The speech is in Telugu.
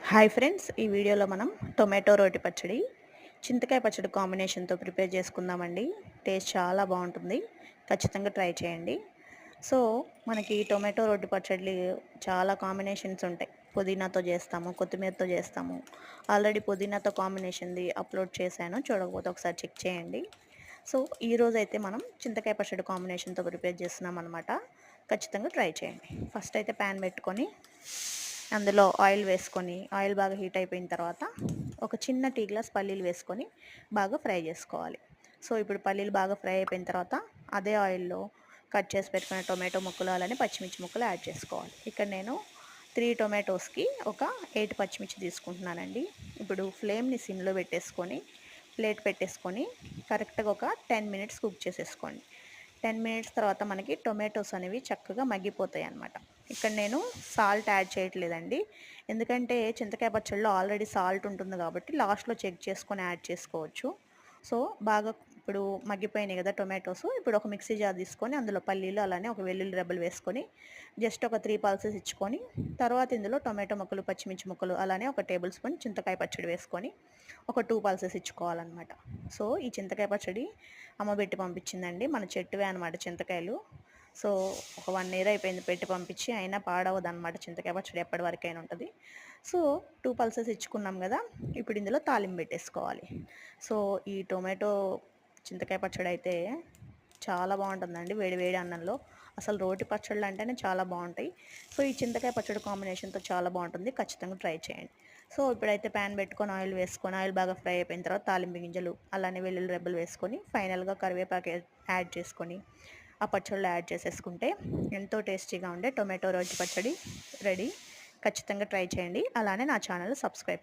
హాయ్ ఫ్రెండ్స్, ఈ వీడియోలో మనం టొమాటో రోటి పచ్చడి, చింతకాయ పచ్చడి కాంబినేషన్తో ప్రిపేర్ చేసుకుందామండి. టేస్ట్ చాలా బాగుంటుంది. ఖచ్చితంగా ట్రై చేయండి. సో మనకి టొమాటో రోటి పచ్చడి చాలా కాంబినేషన్స్ ఉంటాయి. పుదీనాతో చేస్తాము, కొత్తిమీరతో చేస్తాము. ఆల్రెడీ పుదీనాతో కాంబినేషన్ది అప్లోడ్ చేశాను, చూడకపోతే ఒకసారి చెక్ చేయండి. సో ఈరోజైతే మనం చింతకాయ పచ్చడి కాంబినేషన్తో ప్రిపేర్ చేస్తున్నాం అనమాట. ఖచ్చితంగా ట్రై చేయండి. ఫస్ట్ అయితే ప్యాన్ పెట్టుకొని అందులో ఆయిల్ వేసుకొని, ఆయిల్ బాగా హీట్ అయిపోయిన తర్వాత ఒక చిన్న టీ గ్లాస్ పల్లీలు వేసుకొని బాగా ఫ్రై చేసుకోవాలి. సో ఇప్పుడు పల్లీలు బాగా ఫ్రై అయిపోయిన తర్వాత అదే ఆయిల్లో కట్ చేసి పెట్టుకున్న టొమాటో ముక్కలు అలానే పచ్చిమిర్చి ముక్కలు యాడ్ చేసుకోవాలి. ఇక్కడ నేను 3 టొమాటోస్కి ఒక 8 పచ్చిమిర్చి తీసుకుంటున్నానండి. ఇప్పుడు ఫ్లేమ్ని సిమ్లో పెట్టేసుకొని ప్లేట్ పెట్టేసుకొని కరెక్ట్గా ఒక 10 మినిట్స్ కుక్ చేసేసుకోండి. 10 మినిట్స్ తర్వాత మనకి టొమాటోస్ అనేవి చక్కగా మగ్గిపోతాయి అన్నమాట. ఇక్కడ నేను సాల్ట్ యాడ్ చేయట్లేదండి, ఎందుకంటే చింతకాయ పచ్చడిలో ఆల్రెడీ సాల్ట్ ఉంటుంది కాబట్టి లాస్ట్లో చెక్ చేసుకొని యాడ్ చేసుకోవచ్చు. సో బాగా ఇప్పుడు మగ్గిపోయినాయి కదా టొమాటోస్. ఇప్పుడు ఒక మిక్సీ జార్ తీసుకొని అందులో పల్లీలు అలానే ఒక వెల్లుల్లి రెబ్బలు వేసుకొని జస్ట్ ఒక 3 పల్సెస్ ఇచ్చుకొని, తర్వాత ఇందులో టొమాటో ముక్కలు, పచ్చిమిర్చి ముక్కలు అలానే ఒక టేబుల్ స్పూన్ చింతకాయ పచ్చడి వేసుకొని ఒక 2 పల్సెస్ ఇచ్చుకోవాలన్నమాట. సో ఈ చింతకాయ పచ్చడి అమ్మ పెట్టి పంపించిందండి, మన చెట్టువే అనమాట చింతకాయలు. సో ఒక 1 ఇయర్ అయిపోయింది పెట్టి పంపించి, అయినా పాడవదనమాట చింతకాయ పచ్చడి, ఎప్పటి వరకైనా ఉంటుంది. సో 2 పల్సెస్ ఇచ్చుకున్నాం కదా, ఇప్పుడు ఇందులో తాలింపు పెట్టేసుకోవాలి. సో ఈ టొమాటో చింతకాయ పచ్చడి అయితే చాలా బాగుంటుందండి వేడి వేడి అన్నంలో. అసలు రోటి పచ్చళ్ళు అంటేనే చాలా బాగుంటాయి. సో ఈ చింతకాయ పచ్చడి కాంబినేషన్తో చాలా బాగుంటుంది, ఖచ్చితంగా ట్రై చేయండి. సో ఇప్పుడైతే ప్యాన్ పెట్టుకొని ఆయిల్ వేసుకొని, ఆయిల్ బాగా ఫ్రై అయిపోయిన తర్వాత తాలింపు గింజలు అలానే వెల్లుల్లి రెబ్బలు వేసుకొని ఫైనల్గా కరివేపాకు యాడ్ చేసుకొని ఆ పచ్చళ్ళు యాడ్ చేసేసుకుంటే ఎంతో టేస్టీగా ఉండే టొమాటో రోటి పచ్చడి రెడీ. ఖచ్చితంగా ట్రై చేయండి. అలానే నా ఛానల్ సబ్స్క్రైబ్